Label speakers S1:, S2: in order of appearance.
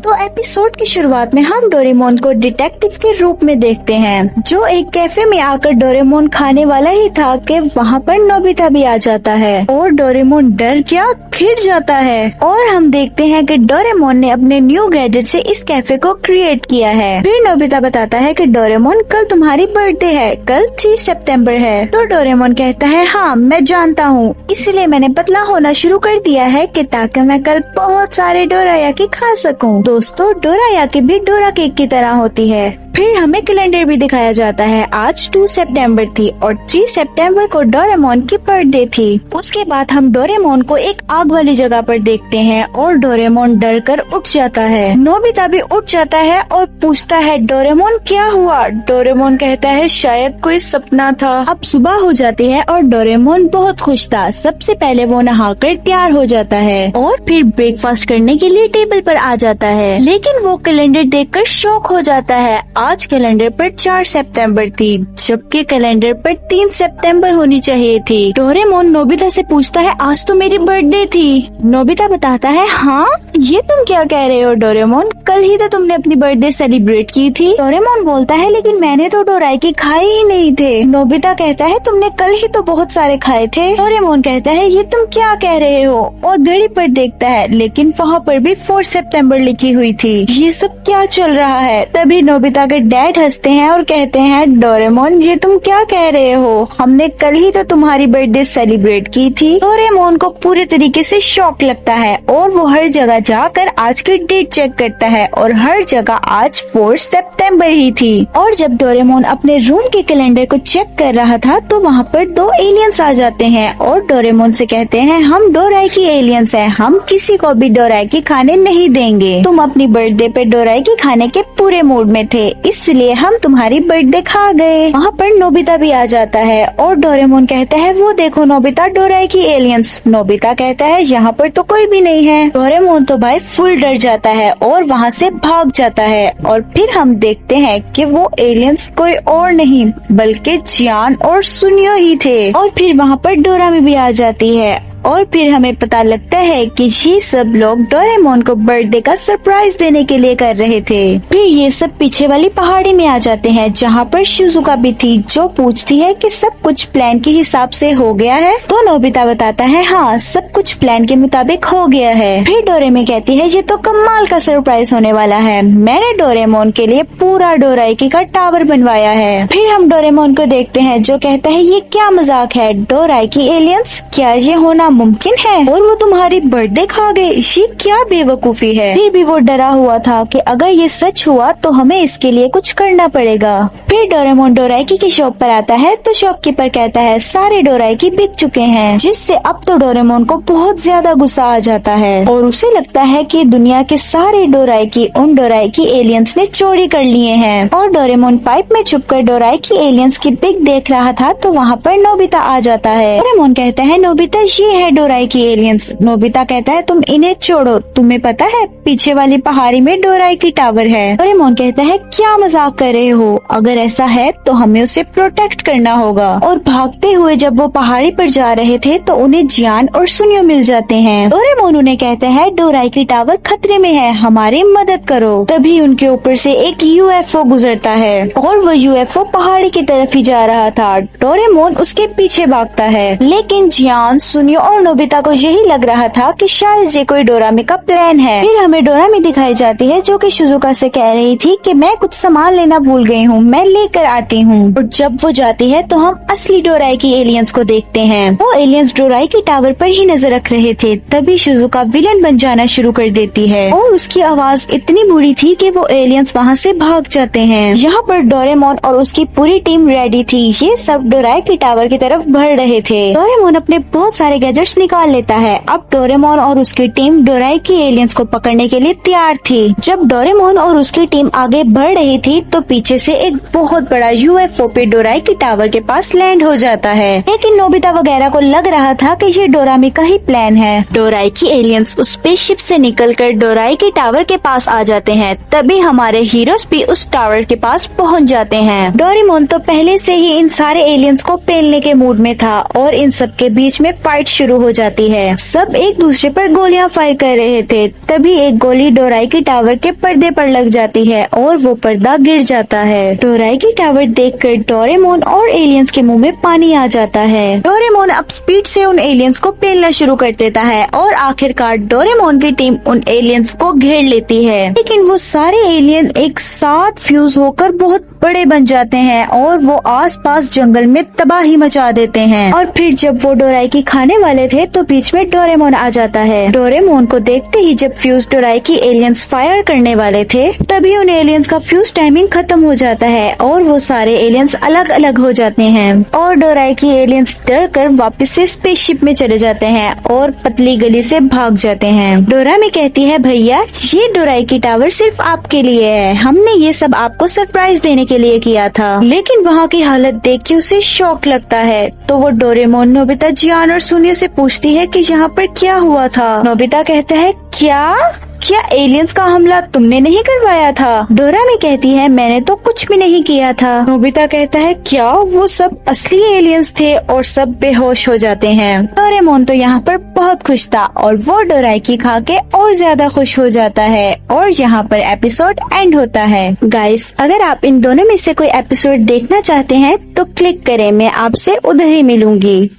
S1: तो एपिसोड की शुरुआत में हम डोरेमोन को डिटेक्टिव के रूप में देखते हैं, जो एक कैफे में आकर डोरेमोन खाने वाला ही था कि वहाँ पर नोबिता भी आ जाता है और डोरेमोन डर क्या खिड़ जाता है। और हम देखते हैं कि डोरेमोन ने अपने न्यू गैजेट से इस कैफे को क्रिएट किया है। फिर नोबिता बताता है कि डोरेमोन कल तुम्हारी बर्थडे है, कल 3 सितंबर है। तो डोरेमोन कहता है हाँ मैं जानता हूँ, इसलिए मैंने पतला होना शुरू कर दिया है कि ताकि मैं कल बहुत सारे डोरायाकी खा सकूं। दोस्तों डोरायाकी भी डोरा केक की तरह होती है। फिर हमें कैलेंडर भी दिखाया जाता है। आज 2 सितंबर थी और 3 सितंबर को डोरेमोन की बर्थडे थी। उसके बाद हम डोरेमोन को एक आग वाली जगह पर देखते हैं और डोरेमोन डर कर उठ जाता है। नोबिता भी उठ जाता है और पूछता है डोरेमोन क्या हुआ। डोरेमोन कहता है शायद कोई सपना था। अब सुबह हो जाती है और डोरेमोन बहुत खुश था। सबसे पहले वो नहाकर तैयार हो जाता है और फिर ब्रेकफास्ट करने के लिए टेबल पर आ जाता है, लेकिन वो कैलेंडर देखकर शॉक हो जाता है। आज कैलेंडर पर 4 सितंबर थी, जबकि कैलेंडर पर 3 सितंबर होनी चाहिए थी। डोरेमोन नोबिता से पूछता है आज तो मेरी बर्थडे थी। नोबिता बताता है हाँ ये तुम क्या कह रहे हो डोरेमोन, कल ही तो तुमने अपनी बर्थडे सेलिब्रेट की थी। डोरेमोन बोलता है लेकिन मैंने तो डोरायाकी खाए ही नहीं थे। नोबिता कहता है तुमने कल ही तो बहुत सारे खाए थे। डोरेमोन कहता है ये तुम क्या कह रहे हो, और घड़ी पर देखता है लेकिन वहाँ पर भी 4 सितंबर लिखी हुई थी। ये सब क्या चल रहा है। तभी नोबिता के डैड हंसते हैं और कहते हैं डोरेमोन ये तुम क्या कह रहे हो, हमने कल ही तो तुम्हारी बर्थडे सेलिब्रेट की थी। डोरेमोन को पूरे तरीके से शॉक लगता है और वो हर जगह जाकर आज की डेट चेक करता है और हर जगह आज 4 सितंबर ही थी। और जब डोरेमोन अपने रूम के कैलेंडर को चेक कर रहा था तो वहाँ पर 2 एलियंस आ जाते हैं और डोरेमोन से कहते हैं हम डोरायाकी एलियंस हैं, हम किसी को भी डोरायाकी खाने नहीं देंगे। तुम अपनी बर्थडे पे डोरायाकी खाने के पूरे मूड में थे, इसलिए हम तुम्हारी बर्थडे खा गए। वहाँ पर नोबिता भी आ जाता है और डोरेमोन कहता है वो देखो नोबिता डोरायाकी एलियंस। नोबिता कहता है यहाँ पर तो कोई भी नहीं है। डोरेमोन तो भाई फुल डर जाता है और वहाँ से भाग जाता है। और फिर हम देखते हैं कि वो एलियंस कोई और नहीं बल्कि जियान और सुनियो ही थे। और फिर वहाँ पर डोरामी भी आ जाती है और फिर हमें पता लगता है कि ये सब लोग डोरेमोन को बर्थडे का सरप्राइज देने के लिए कर रहे थे। फिर ये सब पीछे वाली पहाड़ी में आ जाते हैं जहाँ पर शिजुका भी थी, जो पूछती है कि सब कुछ प्लान के हिसाब से हो गया है। तो नोबिता बताता है हाँ सब कुछ प्लान के मुताबिक हो गया है। फिर डोरेमी कहती है ये तो कमाल का सरप्राइज होने वाला है, मैंने डोरेमोन के लिए पूरा डोरायाकी का टावर बनवाया है। फिर हम डोरेमोन को देखते हैं जो कहता है ये क्या मजाक है, डोरायाकी एलियंस क्या ये होना मुमकिन है, और वो तुम्हारी बर्थडे खा गए, ये क्या बेवकूफी है। फिर भी वो डरा हुआ था कि अगर ये सच हुआ तो हमें इसके लिए कुछ करना पड़ेगा। फिर डोरेमोन डोरायाकी की शॉप पर आता है तो शॉपकीपर कहता है सारे डोरायाकी बिक चुके हैं, जिससे अब तो डोरेमोन को बहुत ज्यादा गुस्सा आ जाता है और उसे लगता है कि दुनिया के सारे डोरायाकी उन डोरायाकी एलियंस ने चोरी कर लिए हैं। और डोरेमोन पाइप में छुपकर डोरायाकी एलियंस की पिक देख रहा था तो वहाँ पर नोबिता आ जाता है। डोरेमोन कहता है नोबिता ये है डोरायाकी एलियंस। नोबिता कहता है तुम इन्हें छोड़ो, तुम्हें पता है पीछे वाली पहाड़ी में डोरायाकी टावर है। डोरेमोन कहता है क्या मजाक कर रहे हो, अगर ऐसा है तो हमें उसे प्रोटेक्ट करना होगा। और भागते हुए जब वो पहाड़ी पर जा रहे थे तो उन्हें जियान और सुनियो मिल जाते हैं। डोरेमोन उन्हें कहता है डोरायाकी टावर खतरे में है, हमारी मदद करो। तभी उनके ऊपर से एक यूएफओ गुजरता है और वो यूएफओ पहाड़ी की तरफ ही जा रहा था। डोरेमोन उसके पीछे भागता है, लेकिन जियान सुनियो और नोबिता को यही लग रहा था कि शायद ये कोई डोरामी का प्लान है। फिर हमें डोरामी दिखाई जाती है जो कि शिजुका से कह रही थी कि मैं कुछ सामान लेना भूल गई हूँ, मैं लेकर आती हूँ। और जब वो जाती है तो हम असली डोरायाकी एलियंस को देखते हैं। वो एलियंस डोरायाकी टावर पर ही नजर रख रहे थे। तभी शिजुका विलन बन जाना शुरू कर देती है और उसकी आवाज इतनी बुरी थी कि वो एलियंस वहाँ से भाग जाते हैं। यहाँ पर डोरेमोन और उसकी पूरी टीम रेडी थी। ये सब डोरायाकी टावर की तरफ बढ़ रहे थे। डोरेमोन अपने बहुत सारे गैजेट्स निकाल लेता है। अब डोरेमोन और उसकी टीम डोरायाकी एलियंस को पकड़ने के लिए तैयार थी। जब डोरेमोन और उसकी टीम आगे बढ़ रही थी तो पीछे से एक बहुत बड़ा यूएफओ पे डोरायाकी टावर के पास लैंड हो जाता है। लेकिन नोबिता वगैरह को लग रहा था कि ये डोरामी का ही प्लान है। डोरायाकी एलियंस उस स्पेसशिप से निकलकर डोरायाकी टावर के पास आ जाते हैं। तभी हमारे हीरोज भी उस टावर के पास पहुंच जाते हैं। डोरेमोन तो पहले से ही इन सारे एलियंस को पेलने के मूड में था और इन सब के बीच में फाइट शुरू शुरू हो जाती है। सब एक दूसरे पर गोलियां फायर कर रहे थे, तभी एक गोली डोराएकी टावर के पर्दे पर लग जाती है और वो पर्दा गिर जाता है। डोराएकी टावर देखकर डोरेमोन और एलियंस के मुंह में पानी आ जाता है। डोरेमोन अब स्पीड से उन एलियंस को पेलना शुरू कर देता है और आखिरकार डोरेमोन की टीम उन एलियंस को घेर लेती है। लेकिन वो सारे एलियन एक साथ फ्यूज होकर बहुत बड़े बन जाते हैं और वो आसपास जंगल में तबाही मचा देते हैं। और फिर जब वो डोराएकी खाने वाले थे तो बीच में डोरेमोन आ जाता है। डोरेमोन को देखते ही जब फ्यूज डोराएकी एलियंस फायर करने वाले थे तभी उन एलियंस का फ्यूज टाइमिंग खत्म हो जाता है और वो सारे एलियंस अलग अलग हो जाते हैं और डोराएकी एलियंस डर कर वापस से स्पेसशिप में चले जाते हैं और पतली गली से भाग जाते हैं। डोरामी कहती है, भैया ये डोराएकी टावर सिर्फ आपके लिए है, हमने ये सब आपको सरप्राइज देने के लिए किया था। लेकिन वहाँ की हालत देख के उसे शौक लगता है तो वो डोरेमोन, नोबिता, जियान और सुनियो से पूछती है कि यहाँ पर क्या हुआ था। नोबिता कहता है, क्या एलियंस का हमला तुमने नहीं करवाया था? डोरामी कहती है, मैंने तो कुछ भी नहीं किया था। नोबिता कहता है, क्या वो सब असली एलियंस थे? और सब बेहोश हो जाते हैं। डोरेमोन तो यहाँ पर बहुत खुश था और वो डोराएकी खा के और ज्यादा खुश हो जाता है और यहाँ पर एपिसोड एंड होता है। गाइस, अगर आप इन दोनों में से कोई एपिसोड देखना चाहते हैं तो क्लिक करें, मैं आपसे उधर ही मिलूंगी।